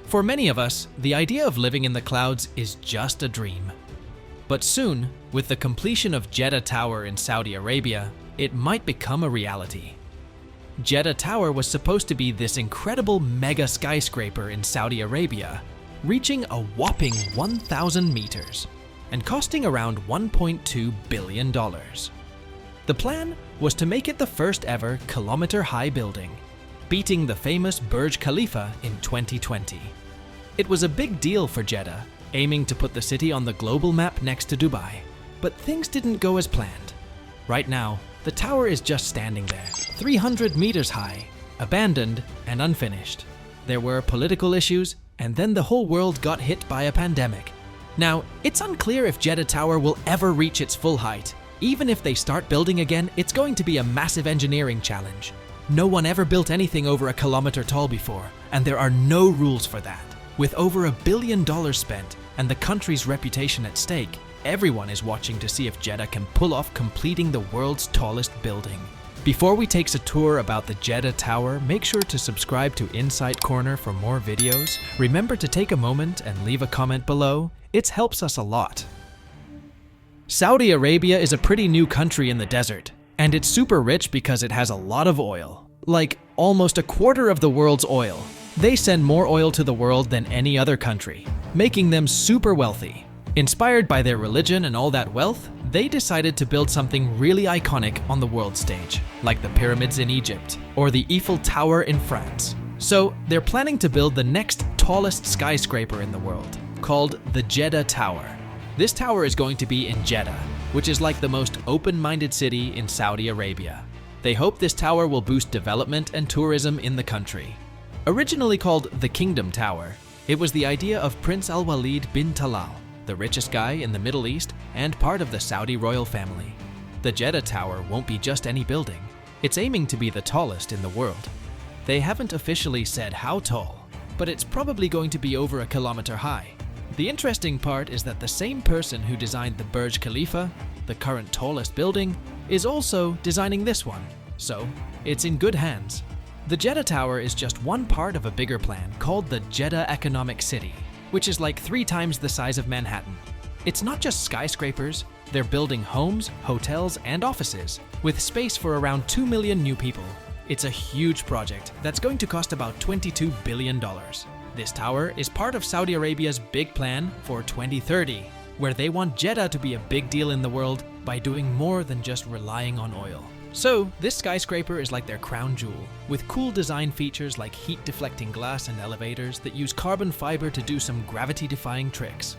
For many of us, the idea of living in the clouds is just a dream. But soon, with the completion of Jeddah Tower in Saudi Arabia, it might become a reality. Jeddah Tower was supposed to be this incredible mega skyscraper in Saudi Arabia, reaching a whopping 1,000 meters and costing around $1.2 billion. The plan was to make it the first ever kilometer-high building, beating the famous Burj Khalifa in 2020. It was a big deal for Jeddah, aiming to put the city on the global map next to Dubai. But things didn't go as planned. Right now, the tower is just standing there, 300 meters high, abandoned and unfinished. There were political issues, and then the whole world got hit by a pandemic. Now, it's unclear if Jeddah Tower will ever reach its full height. Even if they start building again, it's going to be a massive engineering challenge. No one ever built anything over a kilometer tall before, and there are no rules for that. With over $1 billion spent and the country's reputation at stake, everyone is watching to see if Jeddah can pull off completing the world's tallest building. Before we take a tour about the Jeddah Tower, make sure to subscribe to Insight Corner for more videos. Remember to take a moment and leave a comment below. It helps us a lot. Saudi Arabia is a pretty new country in the desert, and it's super rich because it has a lot of oil. Like almost a quarter of the world's oil. They send more oil to the world than any other country, making them super wealthy. Inspired by their religion and all that wealth, they decided to build something really iconic on the world stage, like the pyramids in Egypt or the Eiffel Tower in France. So they're planning to build the next tallest skyscraper in the world, called the Jeddah Tower. This tower is going to be in Jeddah, which is like the most open-minded city in Saudi Arabia. They hope this tower will boost development and tourism in the country. Originally called the Kingdom Tower, it was the idea of Prince Al-Walid bin Talal, the richest guy in the Middle East and part of the Saudi royal family. The Jeddah Tower won't be just any building. It's aiming to be the tallest in the world. They haven't officially said how tall, but it's probably going to be over a kilometer high. The interesting part is that the same person who designed the Burj Khalifa, the current tallest building, is also designing this one. So, it's in good hands. The Jeddah Tower is just one part of a bigger plan called the Jeddah Economic City, which is like 3 times the size of Manhattan. It's not just skyscrapers, they're building homes, hotels, and offices, with space for around 2 million new people. It's a huge project that's going to cost about $22 billion. This tower is part of Saudi Arabia's big plan for 2030, where they want Jeddah to be a big deal in the world by doing more than just relying on oil. So, this skyscraper is like their crown jewel, with cool design features like heat-deflecting glass and elevators that use carbon fiber to do some gravity-defying tricks.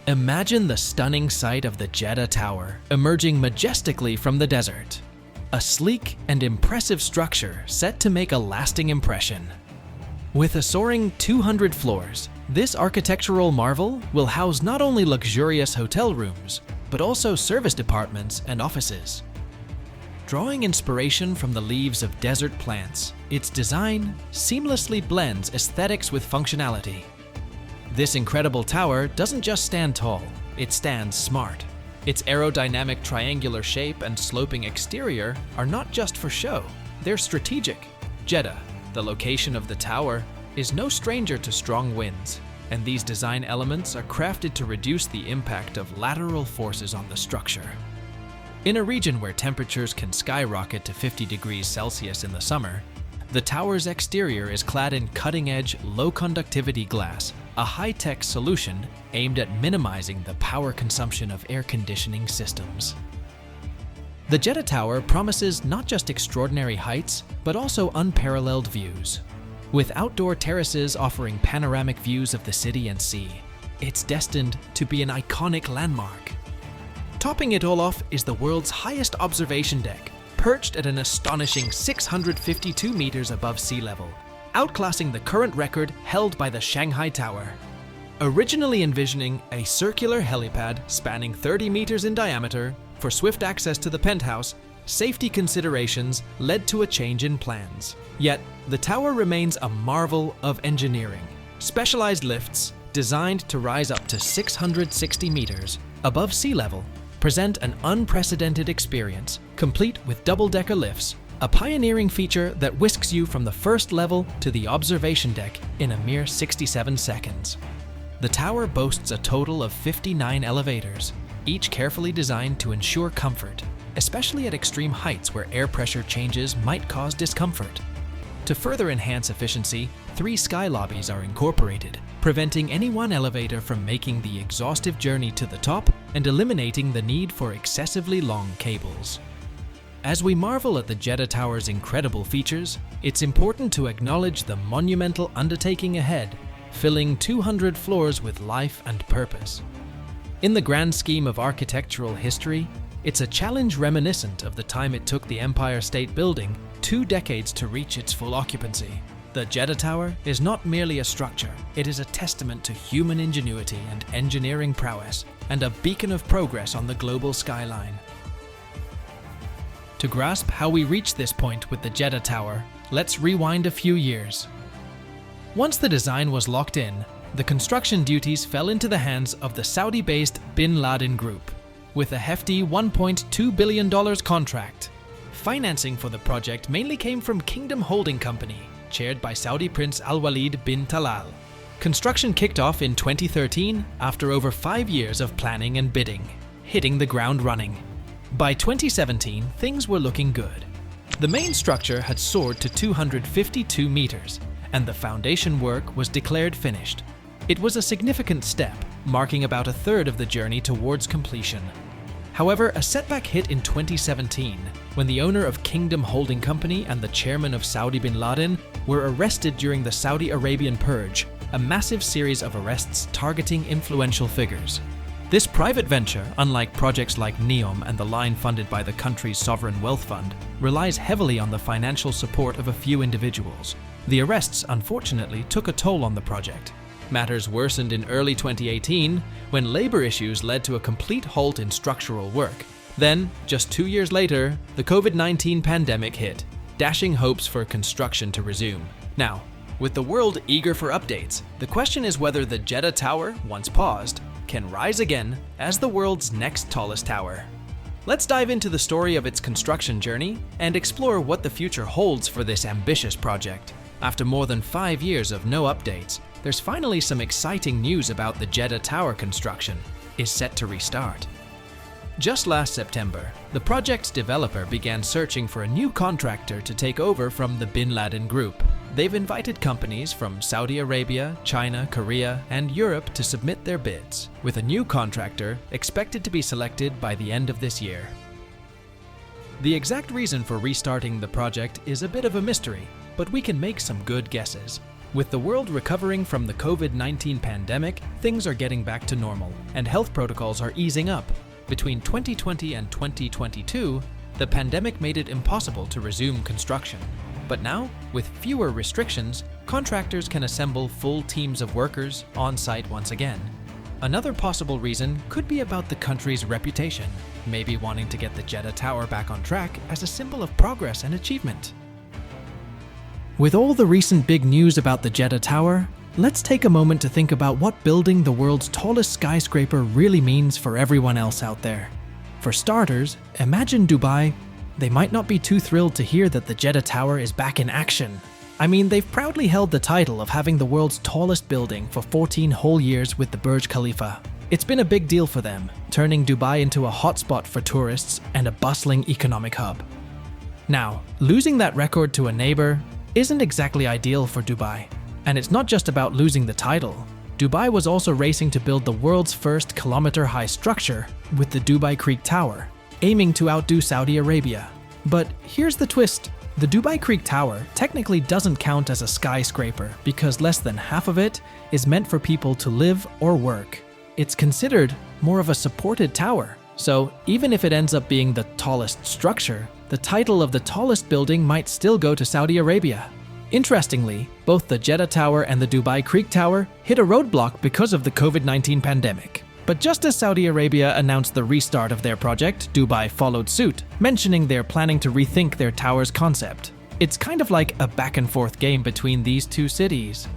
Imagine the stunning sight of the Jeddah Tower emerging majestically from the desert. A sleek and impressive structure set to make a lasting impression. With a soaring 200 floors, this architectural marvel will house not only luxurious hotel rooms, but also service departments and offices. Drawing inspiration from the leaves of desert plants, its design seamlessly blends aesthetics with functionality. This incredible tower doesn't just stand tall, it stands smart. Its aerodynamic triangular shape and sloping exterior are not just for show, they're strategic. Jeddah, the location of the tower, is no stranger to strong winds, and these design elements are crafted to reduce the impact of lateral forces on the structure. In a region where temperatures can skyrocket to 50 degrees Celsius in the summer, the tower's exterior is clad in cutting-edge, low-conductivity glass, a high-tech solution aimed at minimizing the power consumption of air conditioning systems. The Jeddah Tower promises not just extraordinary heights, but also unparalleled views. With outdoor terraces offering panoramic views of the city and sea, it's destined to be an iconic landmark. Topping it all off is the world's highest observation deck, perched at an astonishing 652 meters above sea level, outclassing the current record held by the Shanghai Tower. Originally envisioning a circular helipad spanning 30 meters in diameter for swift access to the penthouse, safety considerations led to a change in plans. Yet, the tower remains a marvel of engineering. Specialized lifts, designed to rise up to 660 meters above sea level, present an unprecedented experience, complete with double-decker lifts, a pioneering feature that whisks you from the first level to the observation deck in a mere 67 seconds. The tower boasts a total of 59 elevators, each carefully designed to ensure comfort, especially at extreme heights where air pressure changes might cause discomfort. To further enhance efficiency, 3 sky lobbies are incorporated, preventing any one elevator from making the exhaustive journey to the top and eliminating the need for excessively long cables. As we marvel at the Jeddah Tower's incredible features, it's important to acknowledge the monumental undertaking ahead, filling 200 floors with life and purpose. In the grand scheme of architectural history, it's a challenge reminiscent of the time it took the Empire State Building 2 decades to reach its full occupancy. The Jeddah Tower is not merely a structure, it is a testament to human ingenuity and engineering prowess, and a beacon of progress on the global skyline. To grasp how we reached this point with the Jeddah Tower, let's rewind a few years. Once the design was locked in, the construction duties fell into the hands of the Saudi-based Bin Laden Group, with a hefty $1.2 billion contract. Financing for the project mainly came from Kingdom Holding Company, chaired by Saudi Prince Al-Walid bin Talal. Construction kicked off in 2013 after over 5 years of planning and bidding, hitting the ground running. By 2017, things were looking good. The main structure had soared to 252 meters, and the foundation work was declared finished. It was a significant step, marking about a third of the journey towards completion. However, a setback hit in 2017 when the owner of Kingdom Holding Company and the chairman of Saudi bin Laden were arrested during the Saudi Arabian Purge, a massive series of arrests targeting influential figures. This private venture, unlike projects like NEOM and the line funded by the country's sovereign wealth fund, relies heavily on the financial support of a few individuals. The arrests, unfortunately, took a toll on the project. Matters worsened in early 2018 when labor issues led to a complete halt in structural work. Then, just 2 years later, the COVID-19 pandemic hit, dashing hopes for construction to resume. Now, with the world eager for updates, the question is whether the Jeddah Tower, once paused, can rise again as the world's next tallest tower. Let's dive into the story of its construction journey and explore what the future holds for this ambitious project. After more than 5 years of no updates, there's finally some exciting news about the Jeddah Tower construction is set to restart. Just last September, the project's developer began searching for a new contractor to take over from the Bin Laden Group. They've invited companies from Saudi Arabia, China, Korea, and Europe to submit their bids, with a new contractor expected to be selected by the end of this year. The exact reason for restarting the project is a bit of a mystery, but we can make some good guesses. With the world recovering from the COVID-19 pandemic, things are getting back to normal, and health protocols are easing up. Between 2020 and 2022, the pandemic made it impossible to resume construction. But now, with fewer restrictions, contractors can assemble full teams of workers on site once again. Another possible reason could be about the country's reputation, maybe wanting to get the Jeddah Tower back on track as a symbol of progress and achievement. With all the recent big news about the Jeddah Tower, let's take a moment to think about what building the world's tallest skyscraper really means for everyone else out there. For starters, imagine Dubai. They might not be too thrilled to hear that the Jeddah Tower is back in action. I mean, they've proudly held the title of having the world's tallest building for 14 whole years with the Burj Khalifa. It's been a big deal for them, turning Dubai into a hotspot for tourists and a bustling economic hub. Now, losing that record to a neighbor isn't exactly ideal for Dubai. And it's not just about losing the title. Dubai was also racing to build the world's first kilometer-high structure with the Dubai Creek Tower, aiming to outdo Saudi Arabia. But here's the twist. The Dubai Creek Tower technically doesn't count as a skyscraper because less than half of it is meant for people to live or work. It's considered more of a supported tower. So even if it ends up being the tallest structure, the title of the tallest building might still go to Saudi Arabia. Interestingly, both the Jeddah Tower and the Dubai Creek Tower hit a roadblock because of the COVID-19 pandemic. But just as Saudi Arabia announced the restart of their project, Dubai followed suit, mentioning they're planning to rethink their tower's concept. It's kind of like a back-and-forth game between these two cities.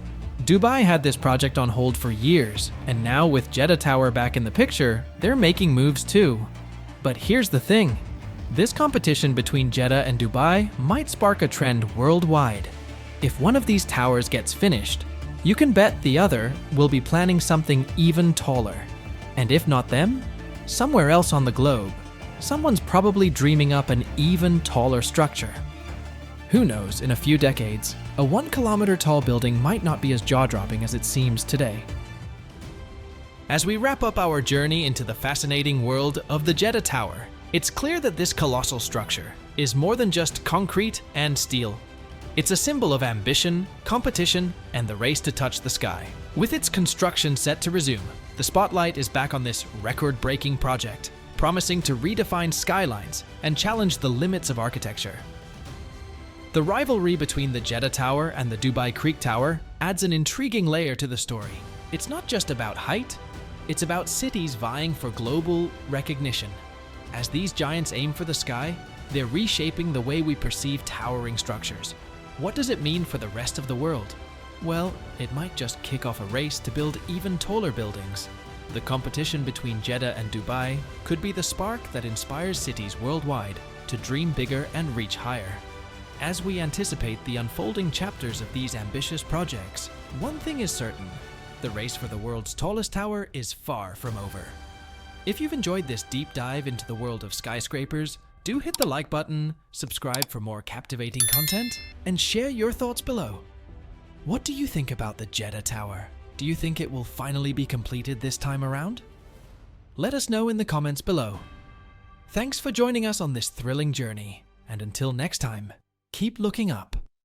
Dubai had this project on hold for years, and now with Jeddah Tower back in the picture, they're making moves too. But here's the thing. This competition between Jeddah and Dubai might spark a trend worldwide. If one of these towers gets finished, you can bet the other will be planning something even taller. And if not them, somewhere else on the globe, someone's probably dreaming up an even taller structure. Who knows, in a few decades, a 1 kilometer tall building might not be as jaw-dropping as it seems today. As we wrap up our journey into the fascinating world of the Jeddah Tower, it's clear that this colossal structure is more than just concrete and steel. It's a symbol of ambition, competition, and the race to touch the sky. With its construction set to resume, the spotlight is back on this record-breaking project, promising to redefine skylines and challenge the limits of architecture. The rivalry between the Jeddah Tower and the Dubai Creek Tower adds an intriguing layer to the story. It's not just about height, it's about cities vying for global recognition. As these giants aim for the sky, they're reshaping the way we perceive towering structures. What does it mean for the rest of the world? Well, it might just kick off a race to build even taller buildings. The competition between Jeddah and Dubai could be the spark that inspires cities worldwide to dream bigger and reach higher. As we anticipate the unfolding chapters of these ambitious projects, one thing is certain: the race for the world's tallest tower is far from over. If you've enjoyed this deep dive into the world of skyscrapers, do hit the like button, subscribe for more captivating content, and share your thoughts below. What do you think about the Jeddah Tower? Do you think it will finally be completed this time around? Let us know in the comments below. Thanks for joining us on this thrilling journey, and until next time, keep looking up.